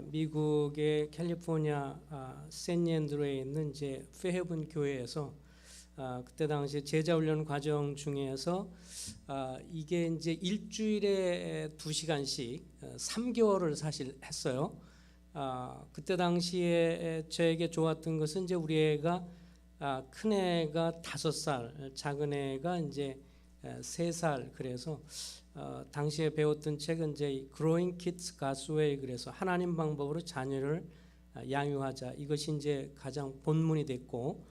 미국의 캘리포니아 샌앤드루에 있는 이제 페헤븐 교회에서 그때 당시 제자훈련 과정 중에서 이게 이제 일주일에 2시간씩 3개월을 사실 했어요. 그때 당시에 저에게 좋았던 것은 이제 우리 애가 큰 애가 5살, 작은 애가 이제 3살. 그래서 당시에 배웠던 책은 이제 Growing Kids God's Way, 그래서 하나님 방법으로 자녀를 양육하자, 이것이 이제 가장 본문이 됐고,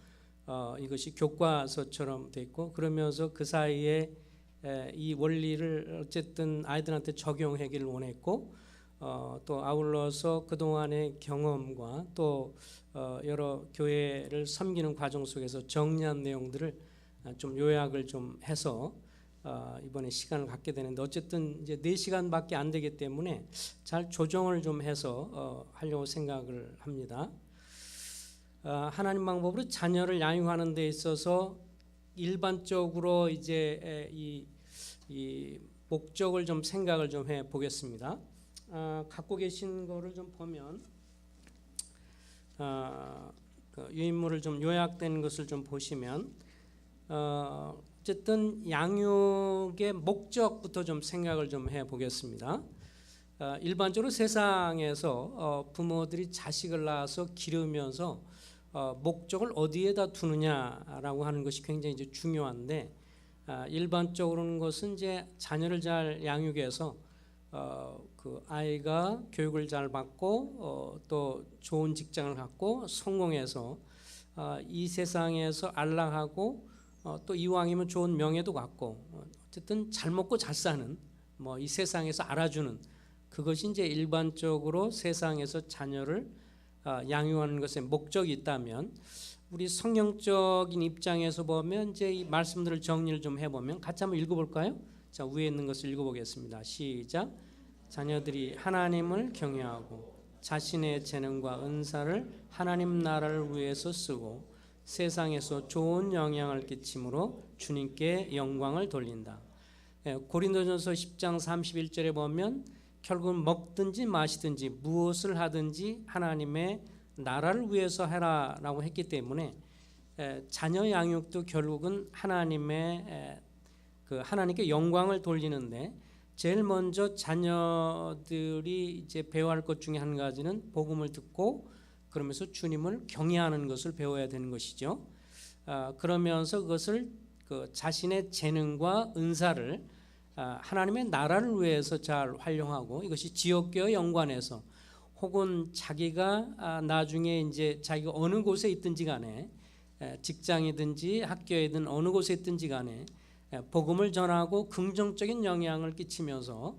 이것이 교과서처럼 됐고, 그러면서 그 사이에 이 원리를 어쨌든 아이들한테 적용하기를 원했고, 또 아울러서 그동안의 경험과 또 여러 교회를 섬기는 과정 속에서 정리한 내용들을 좀 요약을 좀 해서 이번에 시간을 갖게 되는데, 어쨌든 이제 4시간밖에 안 되기 때문에 잘 조정을 좀 해서 하려고 생각을 합니다. 하나님 방법으로 자녀를 양육하는 데 있어서 일반적으로 이제 이 목적을 좀 생각을 좀 해 보겠습니다. 갖고 계신 거를 좀 보면 그 유인물을 좀 요약된 것을 좀 보시면 어쨌든 양육의 목적부터 좀 생각을 좀 해 보겠습니다. 일반적으로 세상에서 부모들이 자식을 낳아서 기르면서 목적을 어디에다 두느냐라고 하는 것이 굉장히 이제 중요한데, 일반적으로는 것은 이제 자녀를 잘 양육해서 그 아이가 교육을 잘 받고 또 좋은 직장을 갖고 성공해서 이 세상에서 안락하고 또 이왕이면 좋은 명예도 갖고 어쨌든 잘 먹고 잘 사는, 뭐 이 세상에서 알아주는, 그것이 이제 일반적으로 세상에서 자녀를 양육하는 것에 목적이 있다면, 우리 성경적인 입장에서 보면 이제 이 말씀들을 정리를 좀 해보면 같이 한번 읽어볼까요? 자, 위에 있는 것을 읽어보겠습니다. 시작. 자녀들이 하나님을 경외하고 자신의 재능과 은사를 하나님 나라를 위해서 쓰고 세상에서 좋은 영향을 끼침으로 주님께 영광을 돌린다. 고린도전서 10장 31절에 보면 결국 먹든지 마시든지 무엇을 하든지 하나님의 나라를 위해서 해라라고 했기 때문에 자녀 양육도 결국은 하나님께 영광을 돌리는데, 제일 먼저 자녀들이 이제 배워야 할 것 중에 한 가지는 복음을 듣고 그러면서 주님을 경외하는 것을 배워야 되는 것이죠. 그러면서 그것을 그 자신의 재능과 은사를 하나님의 나라를 위해서 잘 활용하고, 이것이 지역교회 연관해서 혹은 자기가 나중에 이제 자기가 어느 곳에 있든지 간에, 직장이든지 학교이든 어느 곳에 있든지 간에 복음을 전하고 긍정적인 영향을 끼치면서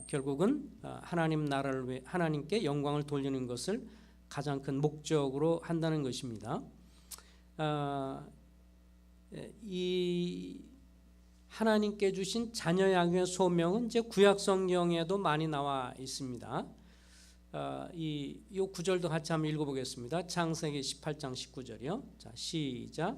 결국은 하나님 나라를 위해 하나님께 영광을 돌리는 것을 가장 큰 목적으로 한다는 것입니다. 이 하나님께 주신 자녀 양육의 소명은 이제 구약 성경에도 많이 나와 있습니다. 이 구절도 같이 한번 읽어보겠습니다. 창세기 18장 19절이요. 자, 시작.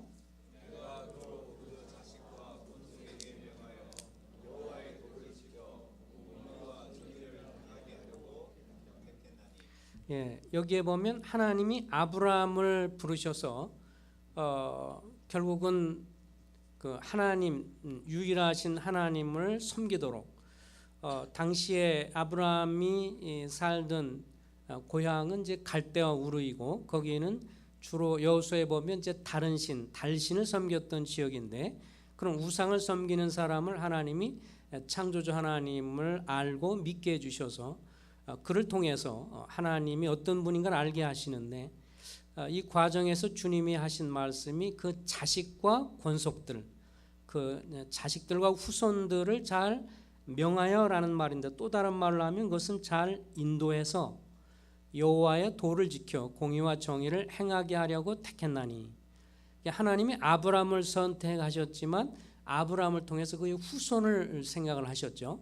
여기에 보면 하나님이 아브라함을 부르셔서 결국은 그 하나님, 유일하신 하나님을 섬기도록, 당시에 아브라함이 살던 고향은 이제 갈대아 우르이고, 거기에는 주로 여호수아에 보면 이제 다른 신, 달신을 섬겼던 지역인데, 그런 우상을 섬기는 사람을 하나님이 창조주 하나님을 알고 믿게 해주셔서 그를 통해서 하나님이 어떤 분인가를 알게 하시는데, 이 과정에서 주님이 하신 말씀이 그 자식과 권속들, 그 자식들과 후손들을 잘 명하여라는 말인데, 또 다른 말로 하면 그것은 잘 인도해서 여호와의 도를 지켜 공의와 정의를 행하게 하려고 택했나니, 하나님이 아브라함을 선택하셨지만 아브라함을 통해서 그의 후손을 생각을 하셨죠.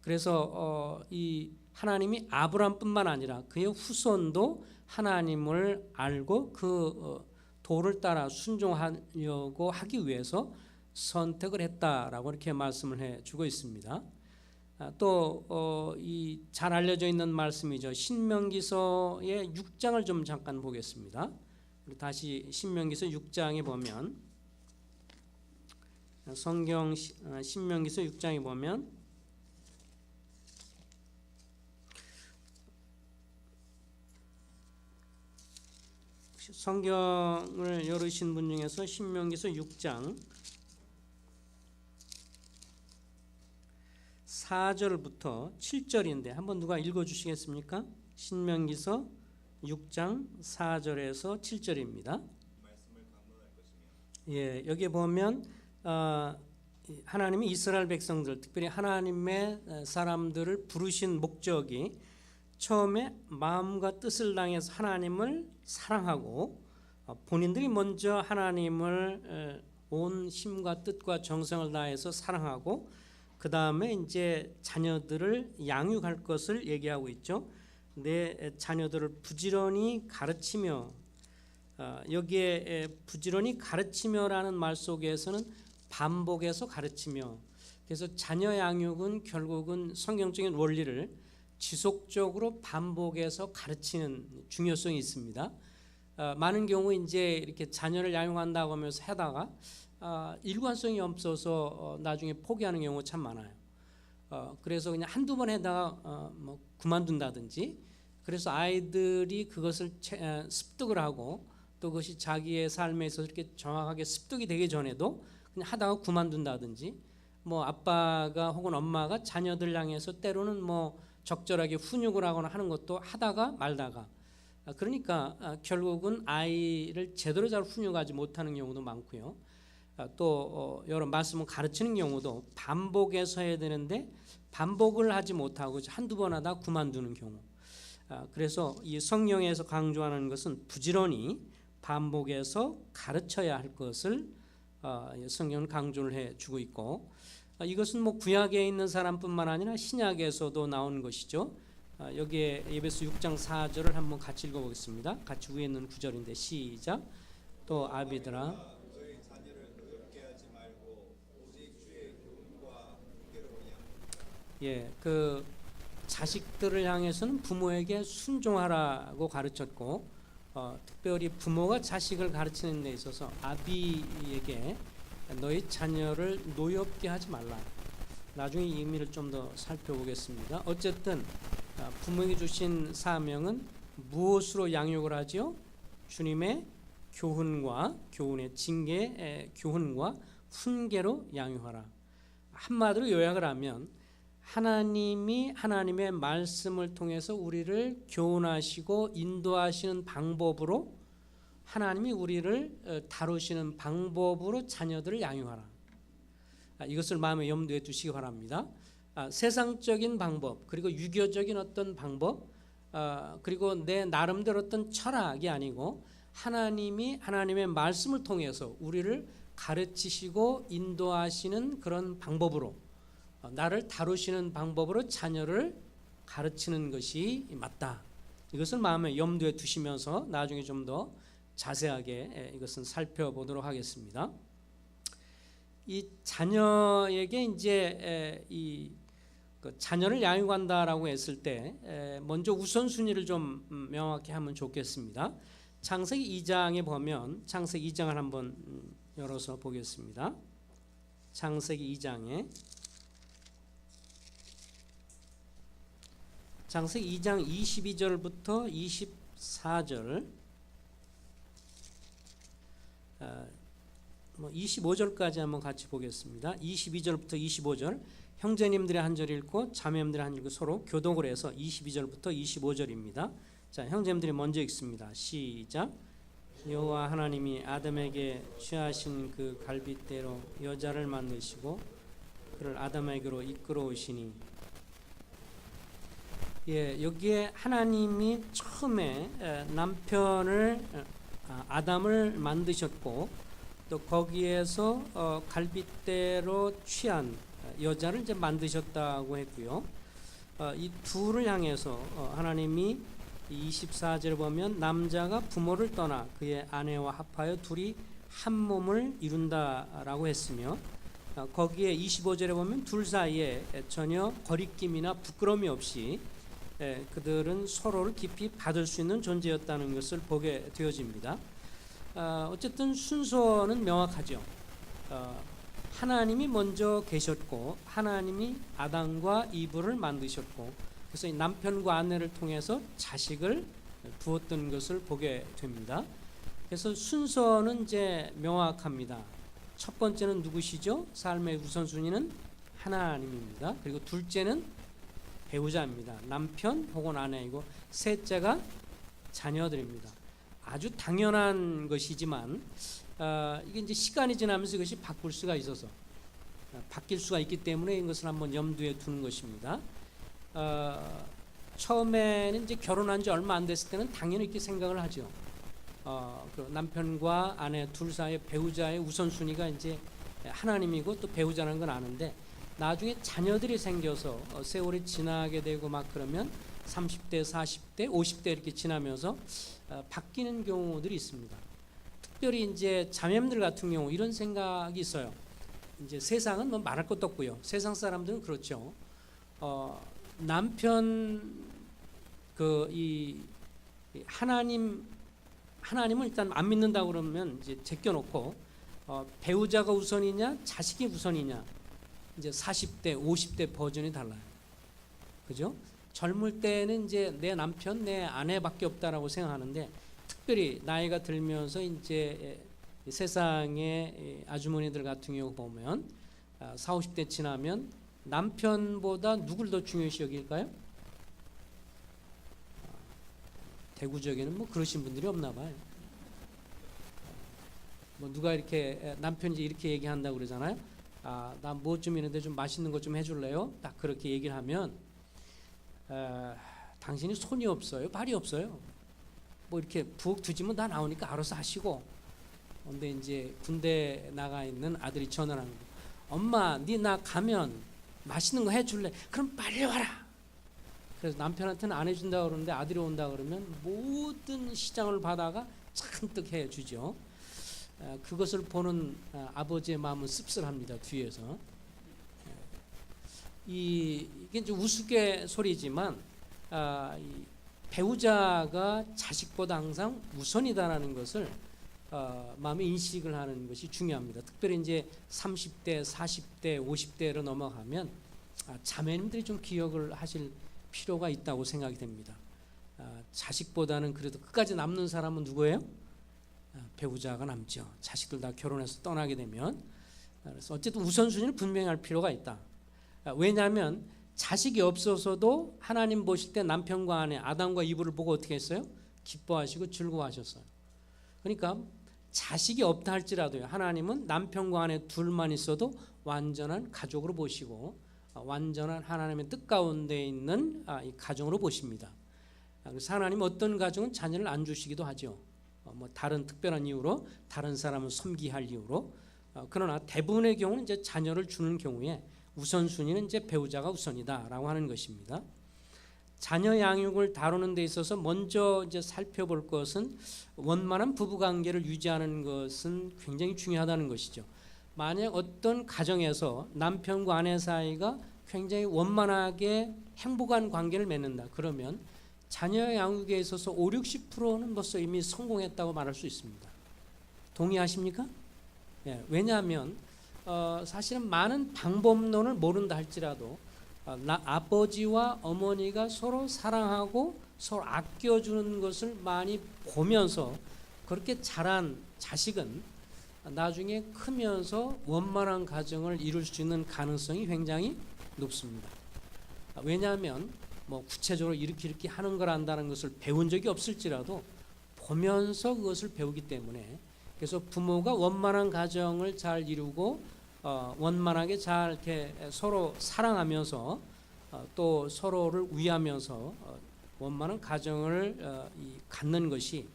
그래서 이 하나님이 아브라함뿐만 아니라 그의 후손도 하나님을 알고 그 도를 따라 순종하려고 하기 위해서 선택을 했다라고 이렇게 말씀을 해주고 있습니다. 또 이 잘 알려져 있는 말씀이죠. 신명기서의 6장을 좀 잠깐 보겠습니다. 다시 신명기서 6장에 보면 성경 신명기서 6장에 보면 성경을 열으신 분 중에서 신명기서 6장 4절부터 7절인데 한번 누가 읽어주시겠습니까? 신명기서 6장 4절에서 7절입니다. 예, 여기에 보면 하나님이 이스라엘 백성들, 특별히 하나님의 사람들을 부르신 목적이 처음에 마음과 뜻을 다해서 하나님을 사랑하고 본인들이 먼저 하나님을 온 힘과 뜻과 정성을 다해서 사랑하고 그 다음에 이제 자녀들을 양육할 것을 얘기하고 있죠. 내 자녀들을 부지런히 가르치며 여기에 부지런히 가르치며라는 말 속에서는 반복해서 가르치며, 그래서 자녀 양육은 결국은 성경적인 원리를 지속적으로 반복해서 가르치는 중요성이 있습니다. 많은 경우 이제 이렇게 자녀를 양육한다고 하면서 하다가 일관성이 없어서 나중에 포기하는 경우가 참 많아요. 그래서 그냥 한두 번 하다가 뭐 그만둔다든지, 그래서 아이들이 그것을 습득을 하고 또 그것이 자기의 삶에서 이렇게 정확하게 습득이 되기 전에도 그냥 하다가 그만둔다든지, 뭐 아빠가 혹은 엄마가 자녀들 향해서 때로는 뭐 적절하게 훈육을 하거나 하는 것도 하다가 말다가, 그러니까 결국은 아이를 제대로 잘 훈육하지 못하는 경우도 많고요. 또 여러 말씀을 가르치는 경우도 반복해서 해야 되는데 반복을 하지 못하고 한두 번 하다 그만두는 경우. 그래서 이 성경에서 강조하는 것은 부지런히 반복해서 가르쳐야 할 것을 성경은 강조를 해주고 있고, 이것은 뭐 구약에 있는 사람뿐만 아니라 신약에서도 나온 것이죠. 여기에 에베소 6장 4절을 한번 같이 읽어보겠습니다. 같이 위에 있는 9절인데 시작. 또 아비들아, 예, 그 자식들을 향해서는 부모에게 순종하라고 가르쳤고, 특별히 부모가 자식을 가르치는 데 있어서 아비에게 너희 자녀를 노엽게 하지 말라. 나중에 이 의미를 좀 더 살펴보겠습니다. 어쨌든 부모에게 주신 사명은 무엇으로 양육을 하지요? 주님의 교훈과 교훈의 징계의 교훈과 훈계로 양육하라. 한마디로 요약을 하면 하나님이 하나님의 말씀을 통해서 우리를 교훈하시고 인도하시는 방법으로, 하나님이 우리를 다루시는 방법으로 자녀들을 양육하라. 이것을 마음에 염두에 두시기 바랍니다. 세상적인 방법, 그리고 유교적인 어떤 방법, 그리고 내 나름대로 어떤 철학이 아니고 하나님이 하나님의 말씀을 통해서 우리를 가르치시고 인도하시는 그런 방법으로, 나를 다루시는 방법으로 자녀를 가르치는 것이 맞다. 이것을 마음에 염두에 두시면서 나중에 좀 더 자세하게 이것은 살펴보도록 하겠습니다. 이 자녀에게 이제 그 자녀를 양육한다라고 했을 때 먼저 우선순위를 좀 명확히 하면 좋겠습니다. 창세기 2장에 보면, 창세기 2장을 한번 열어서 보겠습니다. 창세기 2장 22절부터 24절, 25절까지 한번 같이 보겠습니다. 22절부터 25절, 형제님들의 한 절 읽고 자매님들의 한 절 읽고 서로 교독을 해서 22절부터 25절입니다. 자, 형제님들이 먼저 읽습니다. 시작. 여호와 하나님이 아담에게 취하신 그 갈빗대로 여자를 만드시고 그를 아담에게로 이끌어오시니, 예, 여기에 하나님이 처음에 남편을 아담을 만드셨고 또 거기에서 갈빗대로 취한 여자를 이제 만드셨다고 했고요. 이 둘을 향해서 하나님이 24절을 보면 남자가 부모를 떠나 그의 아내와 합하여 둘이 한 몸을 이룬다라고 했으며, 거기에 25절에 보면 둘 사이에 전혀 거리낌이나 부끄러움이 없이 그들은 서로를 깊이 받을 수 있는 존재였다는 것을 보게 되어집니다. 어쨌든 순서는 명확하죠. 하나님이 먼저 계셨고 하나님이 아담과 이브를 만드셨고 그래서 이 남편과 아내를 통해서 자식을 두었던 것을 보게 됩니다. 그래서 순서는 이제 명확합니다. 첫 번째는 누구시죠? 삶의 우선순위는 하나님입니다. 그리고 둘째는 배우자입니다. 남편 혹은 아내이고 셋째가 자녀들입니다. 아주 당연한 것이지만 이게 이제 시간이 지나면서 이것이 바꿀 수가 있어서 바뀔 수가 있기 때문에 이것을 한번 염두에 두는 것입니다. 처음에는 이제 결혼한 지 얼마 안 됐을 때는 당연히 이렇게 생각을 하죠. 그 남편과 아내 둘 사이의 배우자의 우선순위가 이제 하나님이고 또 배우자라는 건 아는데 나중에 자녀들이 생겨서 세월이 지나게 되고 막 그러면 30대, 40대, 50대 이렇게 지나면서 바뀌는 경우들이 있습니다. 특별히 이제 자매님들 같은 경우 이런 생각이 있어요. 이제 세상은 뭐 말할 것도 없고요. 세상 사람들은 그렇죠. 남편 이 하나님을 일단 안 믿는다 그러면 이제 제껴놓고 배우자가 우선이냐 자식이 우선이냐 이제 40대 50대 버전이 달라요. 그죠? 젊을 때는 이제 내 남편 내 아내밖에 없다라고 생각하는데 특별히 나이가 들면서 이제 세상의 아주머니들 같은 경우 보면 40, 50대 지나면 남편보다 누굴 더 중요시 여길까요? 대구 지역에는 뭐 그러신 분들이 없나 봐요. 뭐 누가 이렇게 남편이 이렇게 얘기한다고 그러잖아요. 나 뭐 좀 있는데 좀 맛있는 것 좀 해줄래요? 딱 그렇게 얘기를 하면 당신이 손이 없어요? 발이 없어요? 뭐 이렇게 부엌 뒤지면 다 나오니까 알아서 하시고. 근데 이제 군대 나가 있는 아들이 전화를 하는 거예요. 엄마, 네 나 가면 맛있는 거 해줄래? 그럼 빨리 와라. 그래서 남편한테는 안 해준다 그러는데 아들이 온다 그러면 모든 시장을 받아가 잔뜩 해주죠. 그것을 보는 아버지의 마음은 씁쓸합니다. 뒤에서 이게 이제 우스갯소리지만 이 배우자가 자식보다 항상 우선이다라는 것을 마음에 인식을 하는 것이 중요합니다. 특별히 이제 30대, 40대, 50대로 넘어가면 자매님들이 좀 기억을 하실 필요가 있다고 생각이 됩니다. 자식보다는 그래도 끝까지 남는 사람은 누구예요? 배우자가 남죠. 자식들 다 결혼해서 떠나게 되면. 그래서 어쨌든 우선순위를 분명히 할 필요가 있다. 왜냐하면 자식이 없어서도 하나님 보실 때 남편과 아내 아담과 이브를 보고 어떻게 했어요? 기뻐하시고 즐거워하셨어요. 그러니까 자식이 없다 할지라도요, 하나님은 남편과 아내 둘만 있어도 완전한 가족으로 보시고 완전한 하나님의 뜻 가운데 있는 이 가정으로 보십니다. 그래서 하나님은 어떤 가정은 자녀를 안 주시기도 하죠. 뭐 다른 특별한 이유로, 다른 사람을 섬기할 이유로. 그러나 대부분의 경우는 이제 자녀를 주는 경우에 우선순위는 이제 배우자가 우선이다라고 하는 것입니다. 자녀 양육을 다루는 데 있어서 먼저 이제 살펴볼 것은 원만한 부부 관계를 유지하는 것은 굉장히 중요하다는 것이죠. 만약 어떤 가정에서 남편과 아내 사이가 굉장히 원만하게 행복한 관계를 맺는다 그러면 자녀 양육에 있어서 5, 60%는 벌써 이미 성공했다고 말할 수 있습니다. 동의하십니까? 예, 왜냐하면 사실은 많은 방법론을 모른다 할지라도 아버지와 어머니가 서로 사랑하고 서로 아껴주는 것을 많이 보면서 그렇게 자란 자식은 나중에 크면서 원만한 가정을 이룰 수 있는 가능성이 굉장히 높습니다. 왜냐하면 뭐 구체적으로 이렇게 하는 걸 안다는 것을 배운 적이 없을지라도 보면서 그것을 배우기 때문에 그래서 부모가 원만한 가정을 잘 이루고 원만하게 잘 이렇게 서로 사랑하면서 또 서로를 위하면서 원만한 가정을 갖는 것이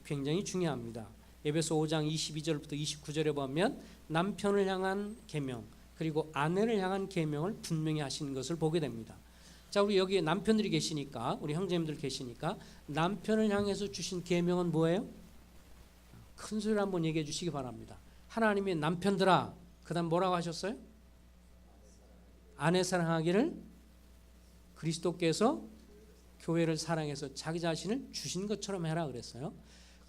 굉장히 중요합니다. 에베소 5장 22절부터 29절에 보면 남편을 향한 계명 그리고 아내를 향한 계명을 분명히 하시는 것을 보게 됩니다. 자, 우리 여기 남편들이 계시니까 우리 형제님들 계시니까 남편을 향해서 주신 계명은 뭐예요? 큰 소리로 한번 얘기해 주시기 바랍니다. 하나님의 남편들아 그다음 뭐라고 하셨어요? 아내 사랑하기를 그리스도께서 교회를 사랑해서 자기 자신을 주신 것처럼 해라 그랬어요.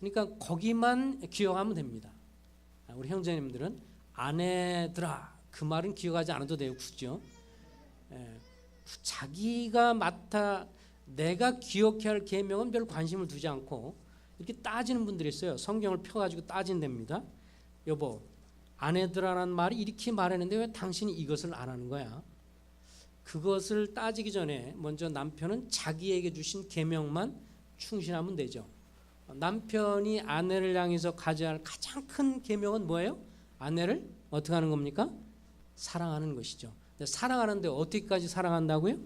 그러니까 거기만 기억하면 됩니다. 우리 형제님들은 아내들아 그 말은 기억하지 않아도 돼요. 굳이요. 자기가 내가 기억해야 할 계명은 별 관심을 두지 않고 이렇게 따지는 분들이 있어요. 성경을 펴가지고 따진답니다. 여보, 아내들아라는 말이 이렇게 말했는데 왜 당신이 이것을 안 하는 거야? 그것을 따지기 전에 먼저 남편은 자기에게 주신 계명만 충실하면 되죠. 남편이 아내를 향해서 가져야 할 가장 큰 계명은 뭐예요? 아내를 어떻게 하는 겁니까? 사랑하는 것이죠. 근데 사랑하는데 어떻게까지 사랑한다고요?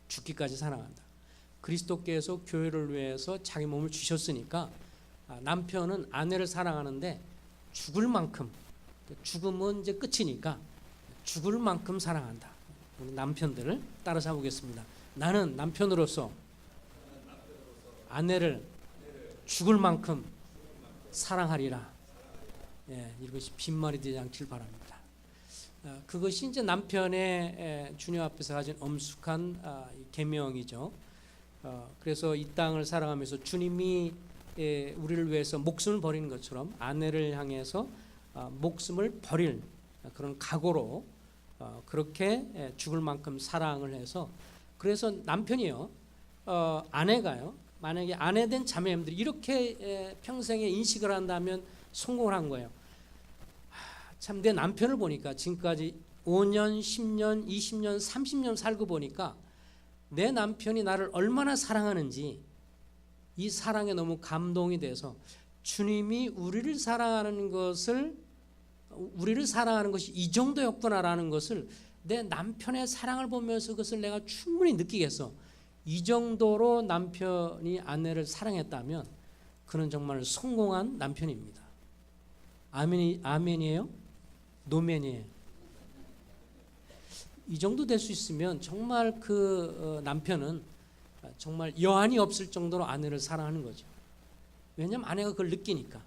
죽기까지 사랑한다. 그리스도께서 교회를 위해서 자기 몸을 주셨으니까 남편은 아내를 사랑하는데 죽을 만큼, 죽음은 이제 끝이니까 죽을 만큼 사랑한다. 우리 남편들을 따라서 보겠습니다. 나는 남편으로서 아내를 죽을 만큼 사랑하리라. 이것이 빈말이 되지 않길 바랍니다. 그것이 이제 남편의 주님 앞에서 가진 엄숙한 계명이죠. 그래서 이 땅을 살아가면서 주님이 우리를 위해서 목숨을 버리는 것처럼 아내를 향해서 목숨을 버릴 그런 각오로 그렇게 죽을 만큼 사랑을 해서 그래서 남편이요, 아내가요, 만약에 아내된 자매님들이 이렇게 평생에 인식을 한다면 성공을 한 거예요. 참 내 남편을 보니까 지금까지 5년, 10년, 20년, 30년 살고 보니까 내 남편이 나를 얼마나 사랑하는지 이 사랑에 너무 감동이 돼서 주님이 우리를 사랑하는 것이 이 정도였구나라는 것을 내 남편의 사랑을 보면서 그것을 내가 충분히 느끼겠어. 이 정도로 남편이 아내를 사랑했다면 그는 정말 성공한 남편입니다. 아멘이에요? 노멘이에요? 이 정도 될 수 있으면 정말 그 남편은 정말 여한이 없을 정도로 아내를 사랑하는 거죠. 왜냐하면 아내가 그걸 느끼니까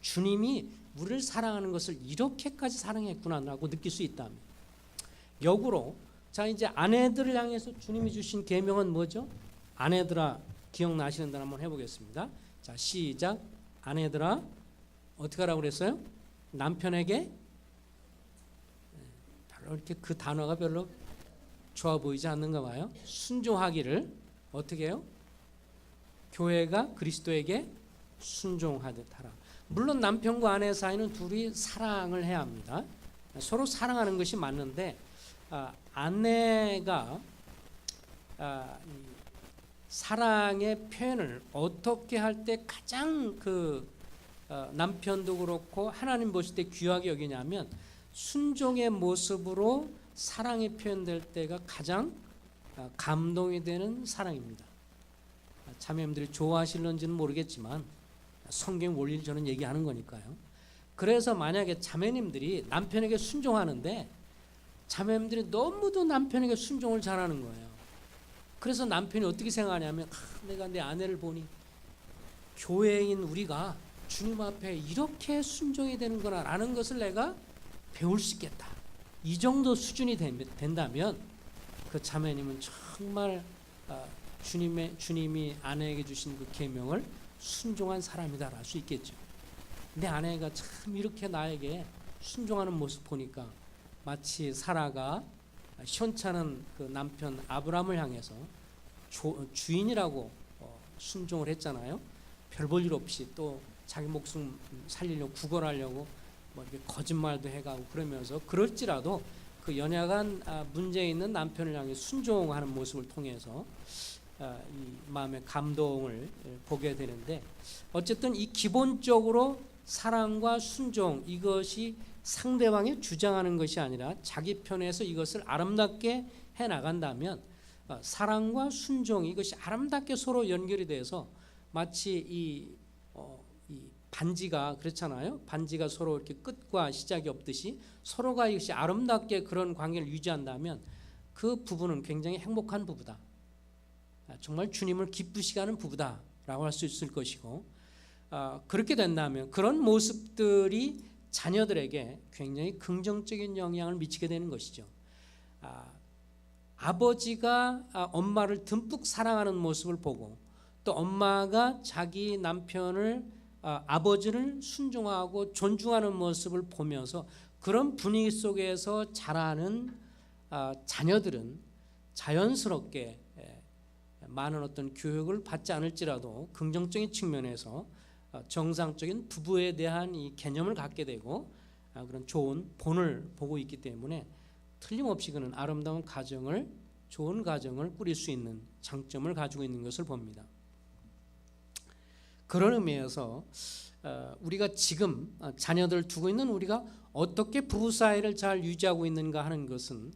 주님이 우리를 사랑하는 것을 이렇게까지 사랑했구나라고 느낄 수 있다면, 역으로 자 이제 아내들을 향해서 주님이 주신 계명은 뭐죠? 아내들아, 기억나시는 대로 한번 해보겠습니다. 자 시작. 아내들아 어떻게 하라고 그랬어요? 남편에게 별로 이렇게 그 단어가 별로 좋아 보이지 않는가 봐요. 순종하기를 어떻게 해요? 교회가 그리스도에게 순종하듯 하라. 물론 남편과 아내 사이는 둘이 사랑을 해야 합니다. 서로 사랑하는 것이 맞는데 아내가 사랑의 표현을 어떻게 할 때 가장 남편도 그렇고 하나님 보실 때 귀하게 여기냐면 순종의 모습으로 사랑이 표현될 때가 가장 감동이 되는 사랑입니다. 자매님들이 좋아하실런지는 모르겠지만 성경 원리를 저는 얘기하는 거니까요. 그래서 만약에 자매님들이 남편에게 순종하는데 자매님들이 너무도 남편에게 순종을 잘하는 거예요. 그래서 남편이 어떻게 생각하냐면 내가 내 아내를 보니 교회인 우리가 주님 앞에 이렇게 순종이 되는구나 라는 것을 내가 배울 수 있겠다. 이 정도 수준이 된다면 그 자매님은 정말 주님이 아내에게 주신 그 계명을 순종한 사람이다 할 수 있겠죠. 내 아내가 참 이렇게 나에게 순종하는 모습 보니까 마치 사라가 시원찮은 그 남편 아브라함을 향해서 주인이라고 순종을 했잖아요. 별 볼 일 없이 또 자기 목숨 살리려고 구걸하려고 뭐 이렇게 거짓말도 해가고 그러면서 그럴지라도 그 연약한 문제 있는 남편을 향해 순종하는 모습을 통해서 이 마음의 감동을 보게 되는데, 어쨌든 이 기본적으로 사랑과 순종 이것이 상대방이 주장하는 것이 아니라 자기 편에서 이것을 아름답게 해 나간다면 사랑과 순종 이것이 아름답게 서로 연결이 돼서 마치 이 반지가 그렇잖아요. 반지가 서로 이렇게 끝과 시작이 없듯이 서로가 이것이 아름답게 그런 관계를 유지한다면 그 부부는 굉장히 행복한 부부다. 정말 주님을 기쁘시게 하는 부부다라고 할 수 있을 것이고, 그렇게 된다면 그런 모습들이 자녀들에게 굉장히 긍정적인 영향을 미치게 되는 것이죠. 아버지가 엄마를 듬뿍 사랑하는 모습을 보고 또 엄마가 자기 남편을 아버지를 순종하고 존중하는 모습을 보면서 그런 분위기 속에서 자라는 자녀들은 자연스럽게 많은 어떤 교육을 받지 않을지라도 긍정적인 측면에서 정상적인 부부에 대한 이 개념을 갖게 되고 그런 좋은 본을 보고 있기 때문에 틀림없이 그는 아름다운 가정을, 좋은 가정을 꾸릴 수 있는 장점을 가지고 있는 것을 봅니다. 그런 의미에서 우리가 지금 자녀들 두고 있는 우리가 어떻게 부부 사이를 잘 유지하고 있는가 하는 것은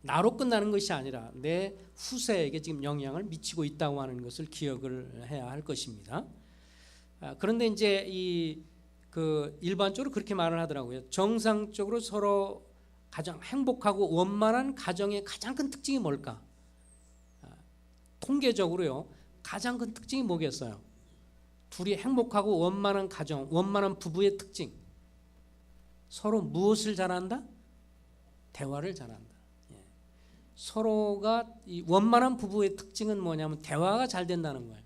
나로 끝나는 것이 아니라 내 후세에게 지금 영향을 미치고 있다고 하는 것을 기억을 해야 할 것입니다. 그런데 이제 일반적으로 그렇게 말을 하더라고요. 정상적으로 서로 가장 행복하고 원만한 가정의 가장 큰 특징이 뭘까? 통계적으로요, 가장 큰 특징이 뭐겠어요? 둘이 행복하고 원만한 가정, 원만한 부부의 특징. 서로 무엇을 잘한다? 대화를 잘한다. 서로가 이 원만한 부부의 특징은 뭐냐면 대화가 잘 된다는 거예요.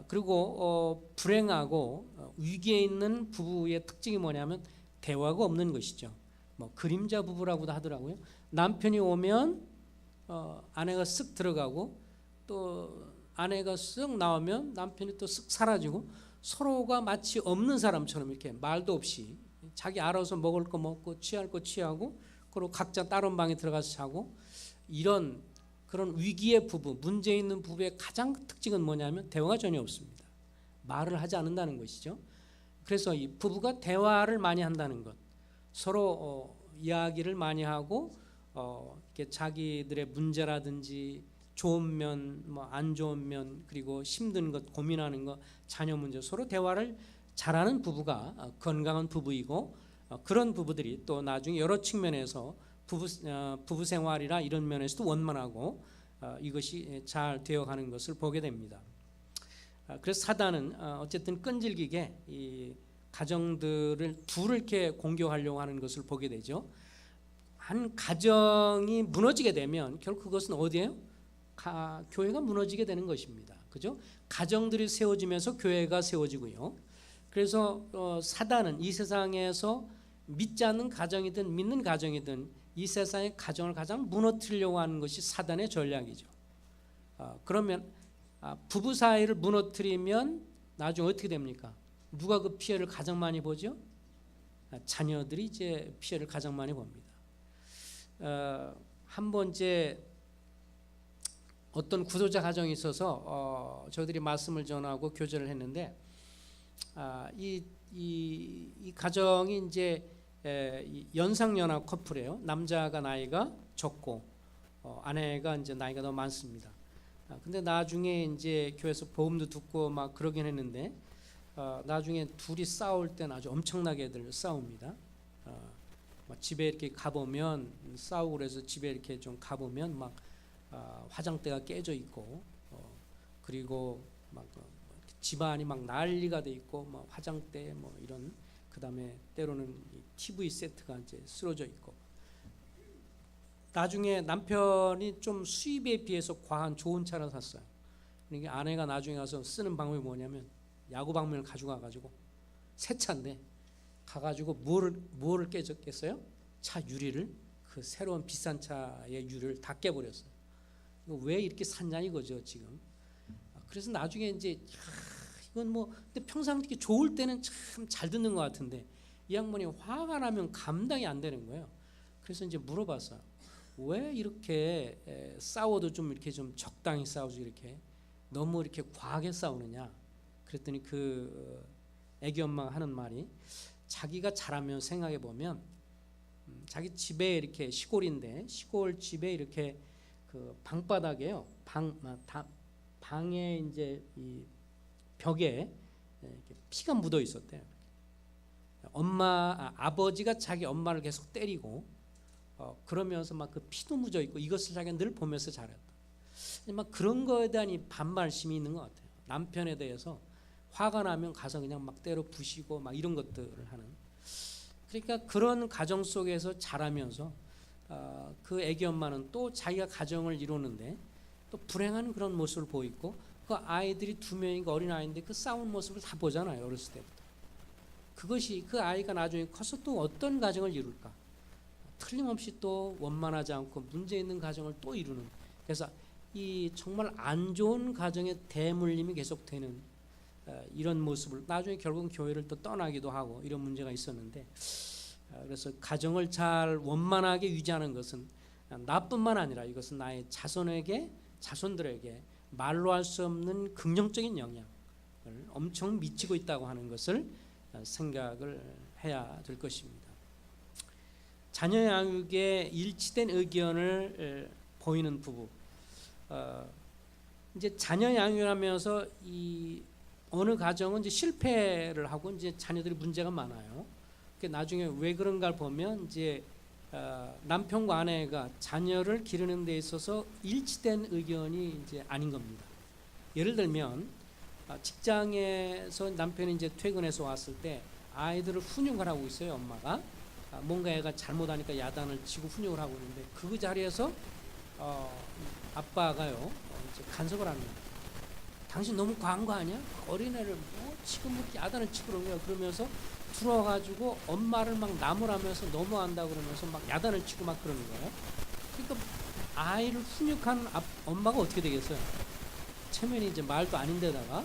그리고 불행하고 위기에 있는 부부의 특징이 뭐냐면 대화가 없는 것이죠. 뭐 그림자 부부라고도 하더라고요. 남편이 오면 아내가 쓱 들어가고 또 아내가 쓱 나오면 남편이 또 쓱 사라지고 서로가 마치 없는 사람처럼 이렇게 말도 없이 자기 알아서 먹을 거 먹고 취할 거 취하고 그리고 각자 다른 방에 들어가서 자고 이런 그런 위기의 부부, 문제 있는 부부의 가장 특징은 뭐냐면 대화가 전혀 없습니다. 말을 하지 않는다는 것이죠. 그래서 이 부부가 대화를 많이 한다는 것, 서로 이야기를 많이 하고 이렇게 자기들의 문제라든지 좋은 면, 뭐 안 좋은 면, 그리고 힘든 것, 고민하는 것, 자녀 문제 서로 대화를 잘하는 부부가 건강한 부부이고 그런 부부들이 또 나중에 여러 측면에서 부부 생활이나 이런 면에서도 원만하고 이것이 잘 되어가는 것을 보게 됩니다. 그래서 사단은 어쨌든 끈질기게 이 가정들을 둘을 이렇게 공격하려고 하는 것을 보게 되죠. 한 가정이 무너지게 되면 결국 그것은 어디예요? 교회가 무너지게 되는 것입니다. 그죠? 가정들이 세워지면서 교회가 세워지고요. 그래서 사단은 이 세상에서 믿지 않는 가정이든 믿는 가정이든 이 세상의 가정을 가장 무너뜨리려고 하는 것이 사단의 전략이죠. 그러면 부부 사이를 무너뜨리면 나중에 어떻게 됩니까? 누가 그 피해를 가장 많이 보죠? 자녀들이 이제 피해를 가장 많이 봅니다. 한 번 이제 어떤 구도자 가정이 있어서 저희들이 말씀을 전하고 교제를 했는데 이 가정이 이제 연상연하 커플이에요. 남자가 나이가 적고 아내가 이제 나이가 더 많습니다. 근데 나중에 이제 교회에서 복음도 듣고 막 그러긴 했는데 나중에 둘이 싸울 때는 아주 엄청나게들 싸웁니다. 집에 이렇게 가보면 싸우고 그래서 집에 이렇게 좀 가보면 막 화장대가 깨져 있고 그리고 막 집안이 막 난리가 돼 있고 막 화장대 뭐 이런 그다음에 때로는 TV 세트가 이제 쓰러져 있고 나중에 남편이 좀 수입에 비해서 과한 좋은 차를 샀어요. 그러니까 아내가 나중에 가서 쓰는 방법이 뭐냐면 야구 방망이를 가져가 가지고 새 차인데 가가지고 뭐를 깨졌겠어요? 차 유리를 그 새로운 비싼 차의 유리를 다 깨버렸어요. 이거 왜 이렇게 샀냐 이거죠 지금. 그래서 나중에 이제 이건 뭐 근데 평상 이렇게 좋을 때는 참 잘 듣는 것 같은데 이 양반이 화가 나면 감당이 안 되는 거예요. 그래서 이제 물어봤어요. 왜 이렇게 싸워도 좀 이렇게 좀 적당히 싸우지 이렇게 너무 이렇게 과하게 싸우느냐? 그랬더니 그 애기 엄마가 하는 말이 자기가 자라면 생각해 보면 자기 집에 이렇게 시골인데 시골 집에 이렇게 그 방바닥에요. 방에 이제 이 벽에 이렇게 피가 묻어 있었대요. 아버지가 자기 엄마를 계속 때리고 그러면서 막 그 피도 묻어 있고 이것을 자기가 늘 보면서 자랐다. 막 그런 거에 대한 이 반발심이 있는 것 같아요. 남편에 대해서 화가 나면 가서 그냥 막 때려 부시고 막 이런 것들을 하는. 그러니까 그런 가정 속에서 자라면서 그 애기 엄마는 또 자기가 가정을 이루는데 또 불행한 그런 모습을 보이고, 그 아이들이 두 명이고 어린 아이인데 그 싸우는 모습을 다 보잖아요, 어렸을 때부터. 그것이 그 아이가 나중에 커서 또 어떤 가정을 이룰까? 틀림없이 또 원만하지 않고 문제 있는 가정을 또 이루는. 그래서 이 정말 안 좋은 가정의 대물림이 계속되는 이런 모습을, 나중에 결국은 교회를 또 떠나기도 하고 이런 문제가 있었는데, 그래서 가정을 잘 원만하게 유지하는 것은 나뿐만 아니라 이것은 나의 자손들에게 말로 할 수 없는 긍정적인 영향을 엄청 미치고 있다고 하는 것을 생각을 해야 될 것입니다. 자녀 양육에 일치된 의견을 보이는 부부. 이제 자녀 양육을 하면서 이 어느 가정은 이제 실패를 하고 이제 자녀들이 문제가 많아요. 나중에 왜 그런가를 보면 이제 남편과 아내가 자녀를 기르는 데 있어서 일치된 의견이 이제 아닌 겁니다. 예를 들면 직장에서 남편이 이제 퇴근해서 왔을 때 아이들을 훈육을 하고 있어요, 엄마가. 뭔가 애가 잘못하니까 야단을 치고 훈육을 하고 있는데, 그 자리에서 아빠가요 이제 간섭을 하는 거예요. 당신 너무 과한 거 아니야? 어린애를 뭐 지금 뭐 야단을 치고 그런 거야. 그러면서 들어와가지고 엄마를 막 나무라면서 너무한다 그러면서 막 야단을 치고 막 그러는 거예요. 그러니까 아이를 훈육한 엄마가 어떻게 되겠어요? 체면이 이제 말도 아닌데다가,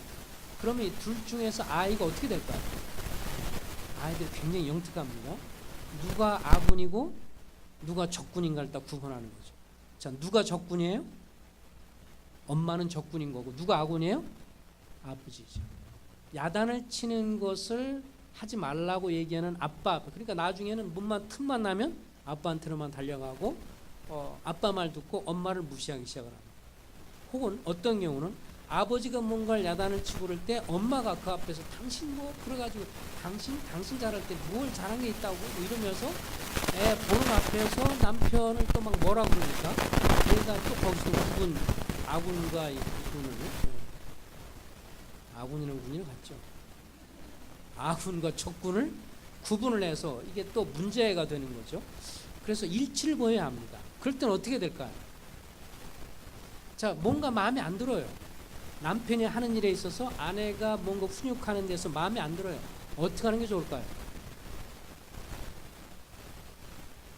그러면 이 둘 중에서 아이가 어떻게 될까요? 아이들이 굉장히 영특합니다. 누가 아군이고 누가 적군인가를 딱 구분하는 거죠. 자, 누가 적군이에요? 엄마는 적군인 거고, 누가 아군이에요? 아버지죠. 야단을 치는 것을 하지 말라고 얘기하는 아빠. 그러니까 나중에는 틈만 나면 아빠한테로만 달려가고 아빠 말 듣고 엄마를 무시하기 시작을 합니다. 혹은 어떤 경우는 아버지가 뭔가를 야단을 치고 그럴 때 엄마가 그 앞에서 당신 뭐 그래가지고 당신 잘할 때 뭘 잘한 게 있다고 뭐 이러면서 애 보는 앞에서 남편을 또 막 뭐라 그러니까 얘가 또 거기서 아군과 아군이라는 군인을 갖죠. 아군과 적군을 구분을 해서 이게 또 문제가 되는 거죠. 그래서 일치를 보여야 합니다. 그럴 때는 어떻게 될까요? 자, 뭔가 마음에 안 들어요. 남편이 하는 일에 있어서 아내가 뭔가 훈육하는 데서 마음에 안 들어요. 어떻게 하는 게 좋을까요?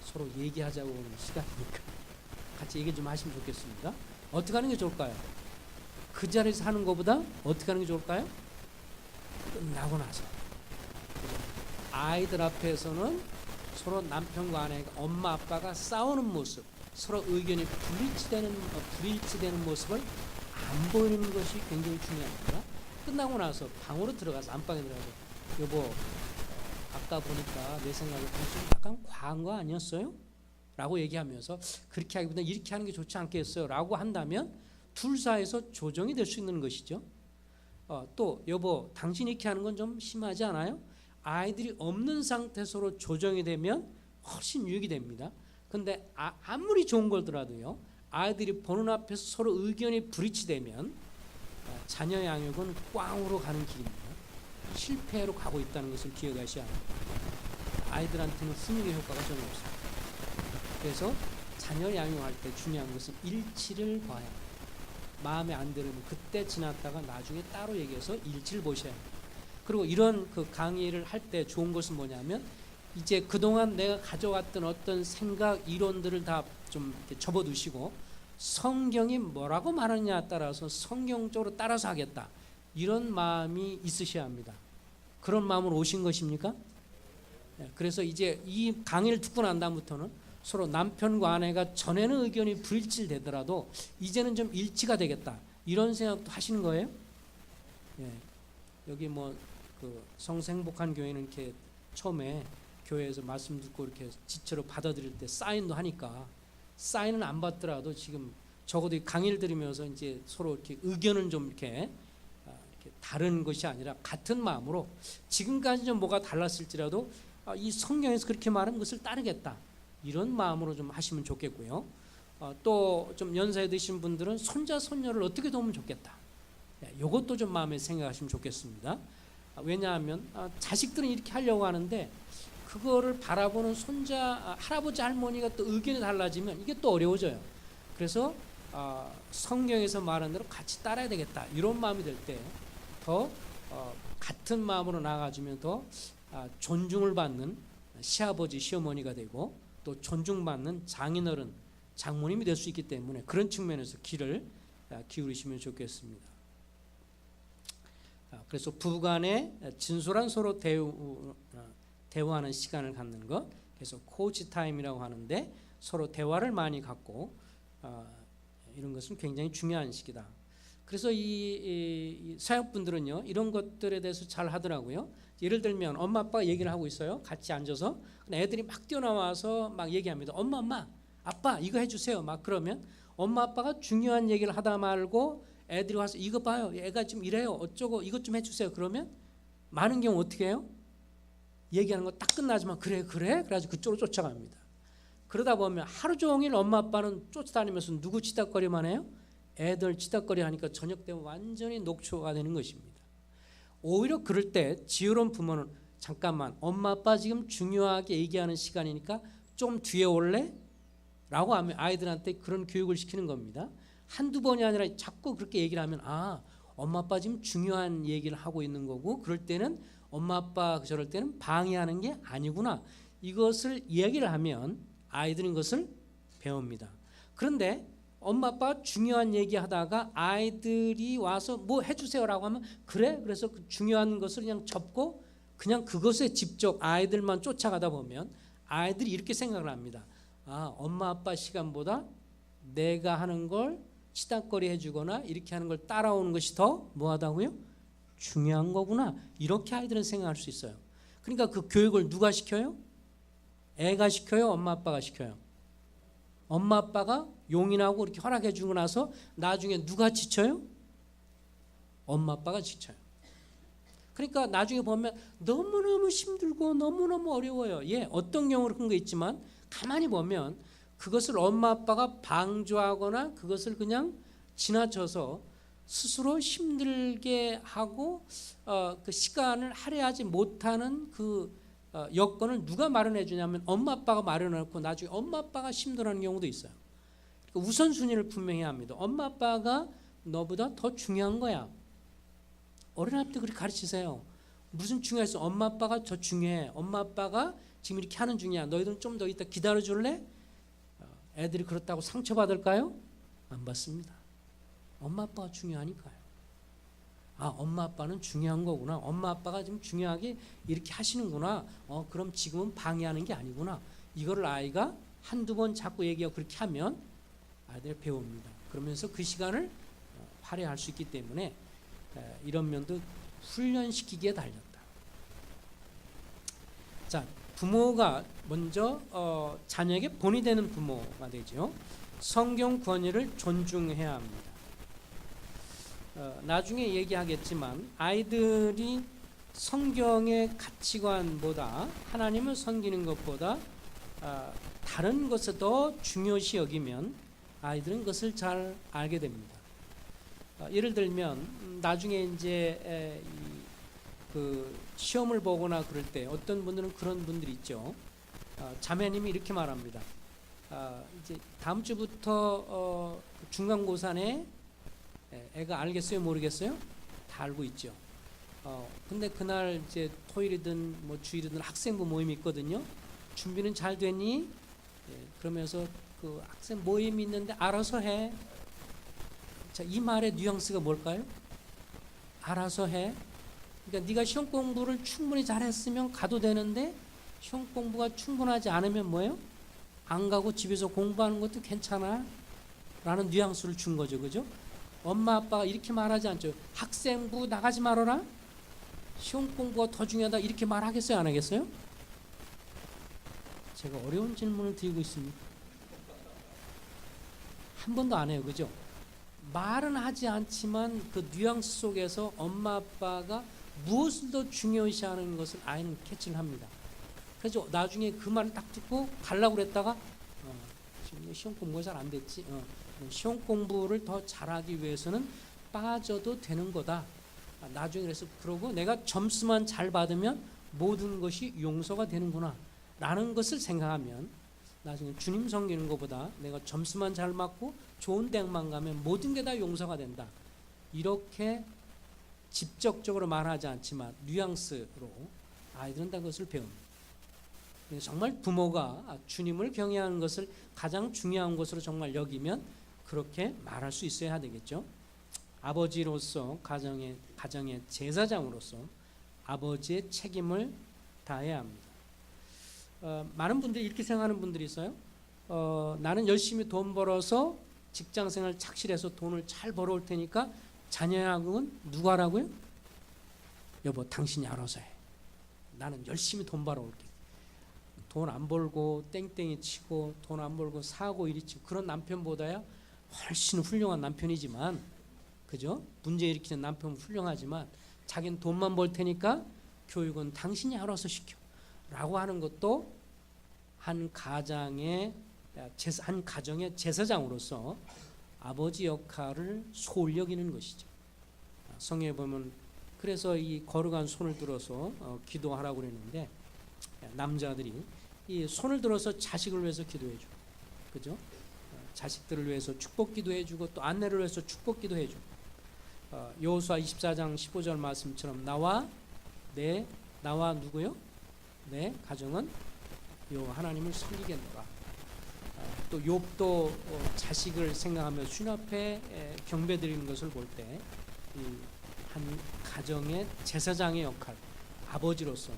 서로 얘기하자고 하는 시간이니까 같이 얘기 좀 하시면 좋겠습니다. 어떻게 하는 게 좋을까요? 그 자리에서 하는 것보다 어떻게 하는 게 좋을까요? 끝나고 나서 아이들 앞에서는 서로 남편과 아내가, 엄마 아빠가 싸우는 모습, 서로 의견이 불일치되는 모습을 안 보이는 것이 굉장히 중요합니다. 끝나고 나서 방으로 들어가서, 안방에 들어가서, 여보 아까 보니까 내 생각에 좀 약간 과한 거 아니었어요? 라고 얘기하면서, 그렇게 하기보다 이렇게 하는 게 좋지 않겠어요? 라고 한다면 둘 사이에서 조정이 될 수 있는 것이죠. 또 여보 당신이 이렇게 하는 건 좀 심하지 않아요? 아이들이 없는 상태에서 서로 조정이 되면 훨씬 유익이 됩니다. 근데 아무리 좋은 거더라도요, 아이들이 보는 앞에서 서로 의견이 불일치되면 자녀 양육은 꽝으로 가는 길입니다. 실패로 가고 있다는 것을 기억하셔야 합니다. 아이들한테는 훈육의 효과가 전혀 없습니다. 그래서 자녀 양육할 때 중요한 것은 일치를 봐야 합니다. 마음에 안 들으면 그때 지났다가 나중에 따로 얘기해서 일치를 보셔야 합니다. 그리고 이런 그 강의를 할 때 좋은 것은 뭐냐면, 이제 그동안 내가 가져왔던 어떤 생각, 이론들을 다 좀 접어두시고 성경이 뭐라고 말하느냐에 따라서 성경적으로 따라서 하겠다, 이런 마음이 있으셔야 합니다. 그런 마음으로 오신 것입니까? 그래서 이제 이 강의를 듣고 난 다음부터는 서로 남편과 아내가 전에는 의견이 불일치되더라도 이제는 좀 일치가 되겠다, 이런 생각도 하시는 거예요? 여기 뭐 그 성생복한 교회는 이렇게 처음에 교회에서 말씀 듣고 이렇게 지체로 받아들일 때 사인도 하니까, 사인은 안 받더라도 지금 적어도 강의를 들으면서 이제 서로 이렇게 의견은 좀 이렇게 다른 것이 아니라 같은 마음으로, 지금까지 좀 뭐가 달랐을지라도 이 성경에서 그렇게 말한 것을 따르겠다, 이런 마음으로 좀 하시면 좋겠고요. 또 좀 연세 드신 분들은 손자 손녀를 어떻게 도우면 좋겠다, 이것도 좀 마음에 생각하시면 좋겠습니다. 왜냐하면 자식들은 이렇게 하려고 하는데 그거를 바라보는 손자, 할아버지, 할머니가 또 의견이 달라지면 이게 또 어려워져요. 그래서 성경에서 말한 대로 같이 따라야 되겠다 이런 마음이 들 때 더 같은 마음으로 나아가주면 더 존중을 받는 시아버지, 시어머니가 되고 또 존중받는 장인어른, 장모님이 될 수 있기 때문에 그런 측면에서 귀를 기울이시면 좋겠습니다. 그래서 부부간에 진솔한 서로 대화하는 시간을 갖는 것, 그래서 코치 타임이라고 하는데 서로 대화를 많이 갖고 이런 것은 굉장히 중요한 시기다. 그래서 이 사역분들은요 이런 것들에 대해서 잘 하더라고요. 예를 들면 엄마 아빠가 얘기를 하고 있어요. 같이 앉아서 애들이 막 뛰어나와서 막 얘기합니다. 엄마 아빠 이거 해주세요. 막 그러면 엄마 아빠가 중요한 얘기를 하다 말고 애들이 와서 이거 봐요. 애가 지금 이래요. 어쩌고 이것 좀 해주세요. 그러면 많은 경우 어떻게 해요? 얘기하는 거 딱 끝나지만 그래 그래가지고 그쪽으로 쫓아갑니다. 그러다 보면 하루 종일 엄마 아빠는 쫓아다니면서 누구 치닥거리만 해요? 애들 치닥거리 하니까 저녁 되면 완전히 녹초가 되는 것입니다. 오히려 그럴 때 지혜로운 부모는 잠깐만 엄마 아빠 지금 중요하게 얘기하는 시간이니까 좀 뒤에 올래? 라고 하면 아이들한테 그런 교육을 시키는 겁니다. 한두 번이 아니라 자꾸 그렇게 얘기를 하면 엄마 아빠 지금 중요한 얘기를 하고 있는 거고 그럴 때는 엄마 아빠 저럴 때는 방해하는 게 아니구나. 이것을 이야기를 하면 아이들은 것을 배웁니다. 그런데 엄마 아빠가 중요한 얘기하다가 아이들이 와서 뭐 해주세요라고 하면 그래? 그래서 그 중요한 것을 그냥 접고 그냥 그것에 직접 아이들만 쫓아가다 보면 아이들이 이렇게 생각을 합니다. 엄마 아빠 시간보다 내가 하는 걸 치닥거리 해주거나 이렇게 하는 걸 따라오는 것이 더 뭐하다고요? 중요한 거구나. 이렇게 아이들은 생각할 수 있어요. 그러니까 그 교육을 누가 시켜요? 애가 시켜요? 엄마 아빠가 시켜요? 엄마 아빠가 용인하고 이렇게 허락해 주고 나서 나중에 누가 지쳐요? 엄마 아빠가 지쳐요. 그러니까 나중에 보면 너무너무 힘들고 너무너무 어려워요. 어떤 경우로 그런 거 있지만 가만히 보면 그것을 엄마 아빠가 방조하거나 그것을 그냥 지나쳐서 스스로 힘들게 하고 그 시간을 할애하지 못하는 그 여건을 누가 마련해 주냐면 엄마 아빠가 마련해 놓고 나중에 엄마 아빠가 힘들어하는 경우도 있어요. 그러니까 우선순위를 분명히 합니다. 엄마 아빠가 너보다 더 중요한 거야. 어린아이 때 그렇게 가르치세요. 무슨 중요했어? 엄마 아빠가 더 중요해. 엄마 아빠가 지금 이렇게 하는 중이야. 너희들은 좀 더 이따 기다려 줄래? 애들이 그렇다고 상처받을까요? 안 받습니다. 엄마 아빠가 중요하니까요. 엄마 아빠는 중요한 거구나. 엄마 아빠가 지금 중요하게 이렇게 하시는구나. 그럼 지금은 방해하는 게 아니구나. 이거를 아이가 한두 번 자꾸 얘기하고 그렇게 하면 아이들이 배웁니다. 그러면서 그 시간을 할애할 수 있기 때문에 이런 면도 훈련시키기에 달렸다. 자, 부모가 먼저 자녀에게 본이 되는 부모가 되죠. 성경 권위를 존중해야 합니다. 나중에 얘기하겠지만 아이들이 성경의 가치관보다 하나님을 섬기는 것보다 다른 것을 더 중요시 여기면 아이들은 그것을 잘 알게 됩니다. 예를 들면 나중에 이제 그 시험을 보거나 그럴 때 어떤 분들은 그런 분들이 있죠. 자매님이 이렇게 말합니다. 이제 다음 주부터 중간고사네 애가 알겠어요, 모르겠어요? 다 알고 있죠. 근데 그날 이제 토요일이든 뭐 주일이든 학생부 모임이 있거든요. 준비는 잘 됐니? 그러면서 그 학생 모임이 있는데 알아서 해. 자, 이 말의 뉘앙스가 뭘까요? 알아서 해. 그러니까 네가 시험 공부를 충분히 잘했으면 가도 되는데 시험 공부가 충분하지 않으면 뭐예요? 안 가고 집에서 공부하는 것도 괜찮아 라는 뉘앙스를 준 거죠. 그죠? 엄마 아빠가 이렇게 말하지 않죠. 학생부 나가지 말아라. 시험 공부가 더 중요하다 이렇게 말하겠어요? 안 하겠어요? 제가 어려운 질문을 드리고 있습니다. 한 번도 안 해요. 그죠? 말은 하지 않지만 그 뉘앙스 속에서 엄마 아빠가 무엇을 더 중요시하는 것을 아이는 캐치를 합니다. 그래서 나중에 그 말을 딱 듣고 가려고 그랬다가 지금 시험 공부가 잘 안 됐지. 시험 공부를 더 잘하기 위해서는 빠져도 되는 거다. 나중에 그래서 그러고 내가 점수만 잘 받으면 모든 것이 용서가 되는구나 라는 것을 생각하면 나중에 주님 섬기는 것보다 내가 점수만 잘 맞고 좋은 대학만 가면 모든 게 다 용서가 된다. 이렇게 직접적으로 말하지 않지만 뉘앙스로 아이들은 다 그것을 배웁니다. 정말 부모가 주님을 경외하는 것을 가장 중요한 것으로 정말 여기면 그렇게 말할 수 있어야 되겠죠. 아버지로서 가정의 제사장으로서 아버지의 책임을 다해야 합니다. 많은 분들이 이렇게 생각하는 분들이 있어요. 나는 열심히 돈 벌어서 직장생활 착실해서 돈을 잘 벌어올 테니까 자녀의 학은 누가 하라고요? 여보 당신이 알아서 해. 나는 열심히 돈 벌어올게. 돈 안 벌고 땡땡이 치고 돈 안 벌고 사고 이리 치고 그런 남편보다야 훨씬 훌륭한 남편이지만, 그죠? 문제 일으키는 남편은 훌륭하지만 자기는 돈만 벌 테니까 교육은 당신이 알아서 시켜 라고 하는 것도 한 가정의 제사장으로서 아버지 역할을 소홀히 여기는 것이죠. 성경에 보면 그래서 이 거룩한 손을 들어서 기도하라고 그랬는데, 남자들이 이 손을 들어서 자식을 위해서 기도해주고, 그죠? 자식들을 위해서 축복 기도해주고 또 아내를 위해서 축복 기도해주고, 여호수아 24장 15절 말씀처럼 나와 누구요? 내 가정은 요 하나님을 섬기겠노라. 또 욥도 자식을 생각하며 주님 앞에 경배드리는 것을 볼 때 한 가정의 제사장의 역할, 아버지로서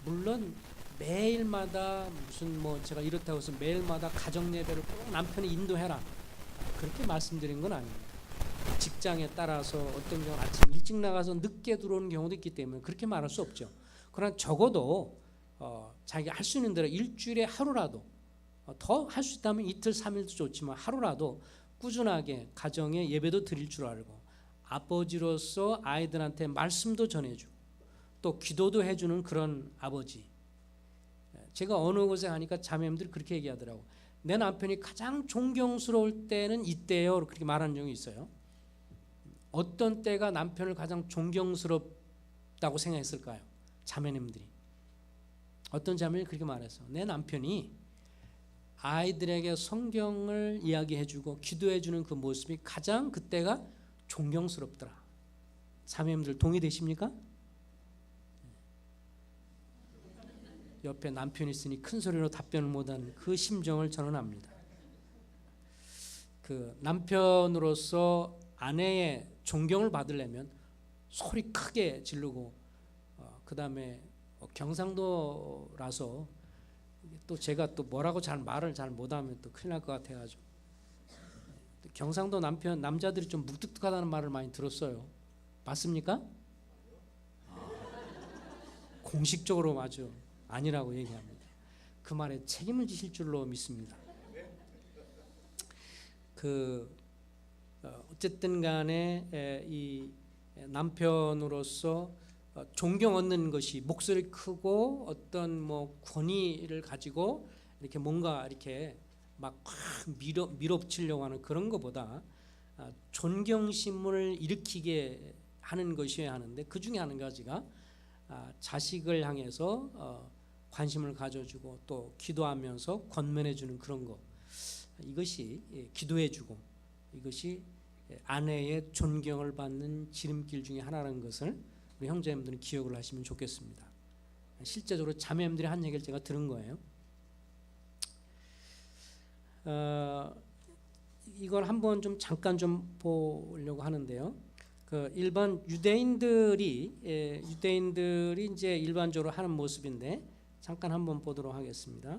물론 매일마다 무슨 제가 이렇다고 해서 매일마다 가정 예배를 꼭 남편이 인도해라 그렇게 말씀드린 건 아닙니다. 직장에 따라서 어떤 경우는 아침 일찍 나가서 늦게 들어오는 경우도 있기 때문에 그렇게 말할 수 없죠. 그러나 적어도 자기가 할 수 있는 대로 일주일에 하루라도 더 할 수 있다면 이틀 3일도 좋지만 하루라도 꾸준하게 가정에 예배도 드릴 줄 알고 아버지로서 아이들한테 말씀도 전해주고 또 기도도 해주는 그런 아버지. 제가 어느 곳에 가니까 자매님들이 그렇게 얘기하더라고. 내 남편이 가장 존경스러울 때는 이때요 그렇게 말하는 적이 있어요. 어떤 때가 남편을 가장 존경스럽다고 생각했을까요? 자매님들이. 어떤 자매님이 그렇게 말했어. 내 남편이 아이들에게 성경을 이야기해주고 기도해주는 그 모습이 가장 그때가 존경스럽더라. 자매님들 동의되십니까? 옆에 남편이 있으니 큰 소리로 답변을 못하는 그 심정을 저는 압니다. 그 남편으로서 아내의 존경을 받으려면 소리 크게 지르고 그 다음에 경상도라서 또 제가 또 뭐라고 말을 잘 못하면 또 큰일 날 것 같아가지고 경상도 남자들이 좀 묵뚝뚝하다는 말을 많이 들었어요. 맞습니까? 공식적으로 아주 아니라고 얘기합니다. 그 말에 책임을 지실 줄로 믿습니다. 어쨌든 간에 이 남편으로서 존경 얻는 것이 목소리 크고 어떤 권위를 가지고 이렇게 뭔가 이렇게 막 밀어붙이려고 하는 그런 것보다 존경심을 일으키게 하는 것이어야 하는데, 그 중에 한 가지가 자식을 향해서 관심을 가져주고 또 기도하면서 권면해주는 그런 거, 이것이 기도해주고 이것이 아내의 존경을 받는 지름길 중에 하나라는 것을 우리 형제님들은 기억을 하시면 좋겠습니다. 실제적으로 자매님들이 한 얘기를 제가 들은 거예요. 이걸 한번 좀 잠깐 좀 보려고 하는데요. 그 일반 유대인들이 이제 일반적으로 하는 모습인데 잠깐 한번 보도록 하겠습니다.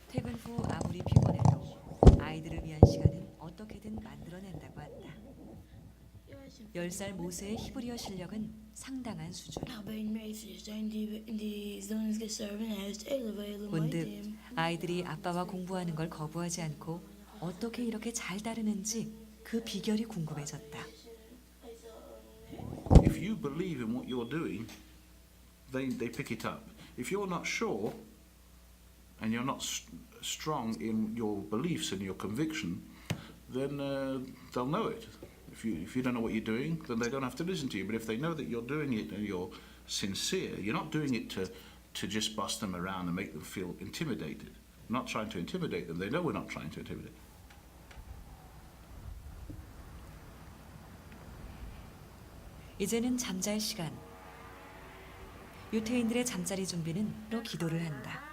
퇴근 후 아무리 피곤해도 아이들을 위한 시간은 어떻게든 만들어낸다고 한다. 10살 모세의 히브리어 실력은 상당한 수준. 문득 아이들이 아빠와 공부하는 걸 거부하지 않고 어떻게 이렇게 잘 따르는지 그 비결이 궁금해졌다. If you believe in what you're doing, they pick it up. If you're not sure and you're not strong in your beliefs and your conviction, then they'll know it. If you don't know what you're doing, then they don't have to listen to you. But if they know that you're doing it and you're sincere, you're not doing it to just bust them around and make them feel intimidated. We're not trying to intimidate them. They know we're not trying to intimidate them. 이제는 잠잘 시간. 유태인들의 잠자리 준비는 로 기도를 한다.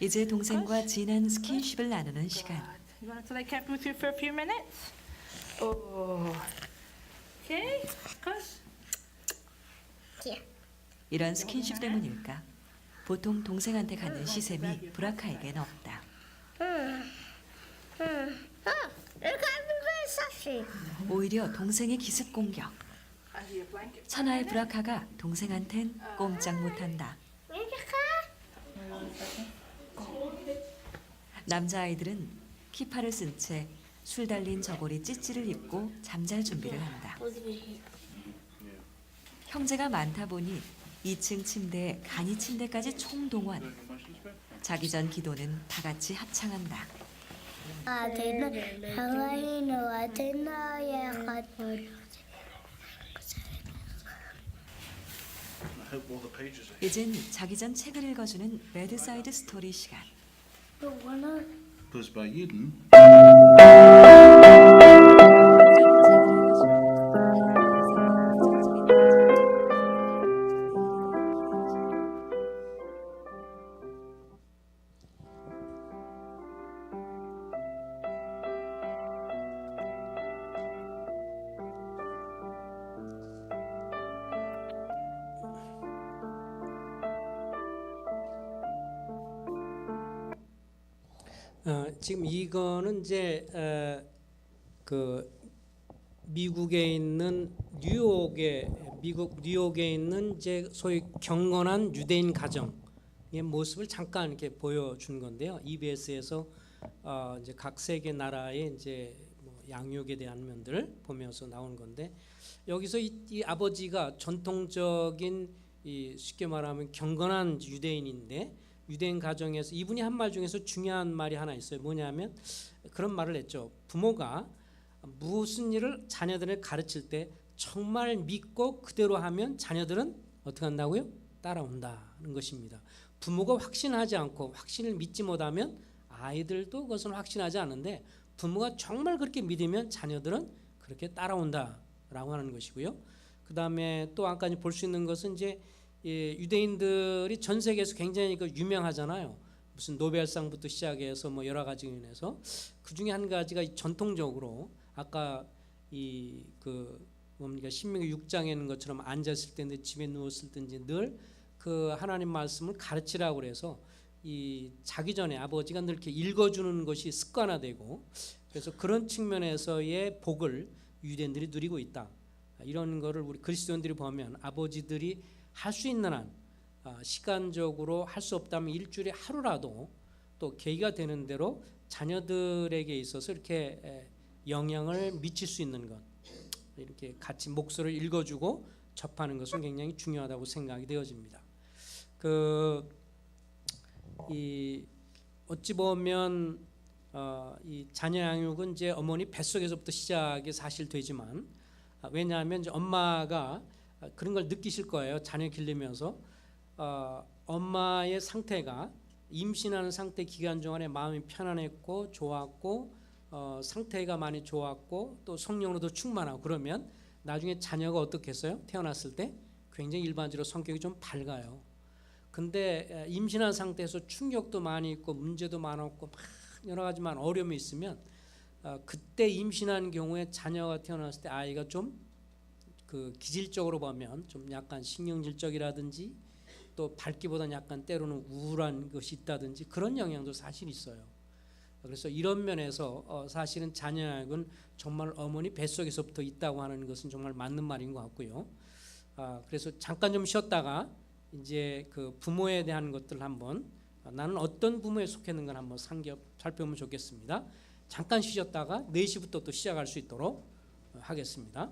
이제 동생과 진한 스킨십을 나누는 시간. You want to lay careful with you for a few minutes? Oh. Okay, Kosh. 이런 스킨십 때문일까? 보통 동생한테 갖는 시샘이 브라카에겐 없다. 오히려 동생의 기습 공격. 천하의 브라카가 동생한텐 꼼짝 못한다. 남자아이들은 키파를 쓴 채 술 달린 저고리 찌찌를 입고 잠잘 준비를 한다. 형제가 많다 보니 2층 침대에 간이 침대까지 총동원. 자기 전 기도는 다 같이 합창한다. 이젠 자기 전 책을 읽어주는 베드사이드 스토리 시간. Because by Eden, 지금 이거는 이제 그 미국에 있는 미국 뉴욕에 있는 이제 소위 경건한 유대인 가정의 모습을 잠깐 이렇게 보여준 건데요. EBS에서 이제 각 세계 나라의 이제 뭐 양육에 대한 면들을 보면서 나온 건데 여기서 이 아버지가 전통적인 이 쉽게 말하면 경건한 유대인인데. 유대인 가정에서 이분이 한 말 중에서 중요한 말이 하나 있어요. 뭐냐면 그런 말을 했죠. 부모가 무슨 일을 자녀들을 가르칠 때 정말 믿고 그대로 하면 자녀들은 어떻게 한다고요? 따라온다는 것입니다. 부모가 확신하지 않고 확신을 믿지 못하면 아이들도 그것은 확신하지 않은데 부모가 정말 그렇게 믿으면 자녀들은 그렇게 따라온다라고 하는 것이고요. 그 다음에 또 한 가지 볼 수 있는 것은 이제 유대인들이 전 세계에서 굉장히 유명하잖아요. 무슨 노벨상부터 시작해서 뭐 여러 가지 면에서 그 중에 한 가지가 전통적으로 아까 뭡니까 신명기 6장에 있는 것처럼 앉았을 때든지 집에 누웠을 때든지 늘 그 하나님 말씀을 가르치라고 그래서 이 자기 전에 아버지가 늘 이렇게 읽어주는 것이 습관화되고 그래서 그런 측면에서의 복을 유대인들이 누리고 있다. 이런 거를 우리 그리스도인들이 보면 아버지들이 할 수 있는 한 시간적으로 할 수 없다면 일주일에 하루라도 또 계기가 되는 대로 자녀들에게 있어서 이렇게 영향을 미칠 수 있는 것 이렇게 같이 목소리를 읽어주고 접하는 것은 굉장히 중요하다고 생각이 되어집니다. 어찌 보면 이 자녀 양육은 이제 어머니 뱃속에서부터 시작이 사실 되지만 왜냐하면 이제 엄마가 그런 걸 느끼실 거예요. 자녀 기르면서 엄마의 상태가 임신하는 상태 기간 동안에 마음이 편안했고 좋았고 상태가 많이 좋았고 또 성령으로도 충만하고 그러면 나중에 자녀가 어떻겠어요? 태어났을 때 굉장히 일반적으로 성격이 좀 밝아요. 근데 임신한 상태에서 충격도 많이 있고 문제도 많았고 막 여러 가지만 어려움이 있으면 그때 임신한 경우에 자녀가 태어났을 때 아이가 좀 기질적으로 보면 좀 약간 신경질적이라든지 또 밝기보다는 약간 때로는 우울한 것이 있다든지 그런 영향도 사실 있어요. 그래서 이런 면에서 사실은 자녀학은 정말 어머니 뱃속에서부터 있다고 하는 것은 정말 맞는 말인 것 같고요. 그래서 잠깐 좀 쉬었다가 이제 그 부모에 대한 것들 한번 나는 어떤 부모에 속했는 걸 한번 살펴보면 좋겠습니다. 잠깐 쉬셨다가 4시부터 또 시작할 수 있도록 하겠습니다.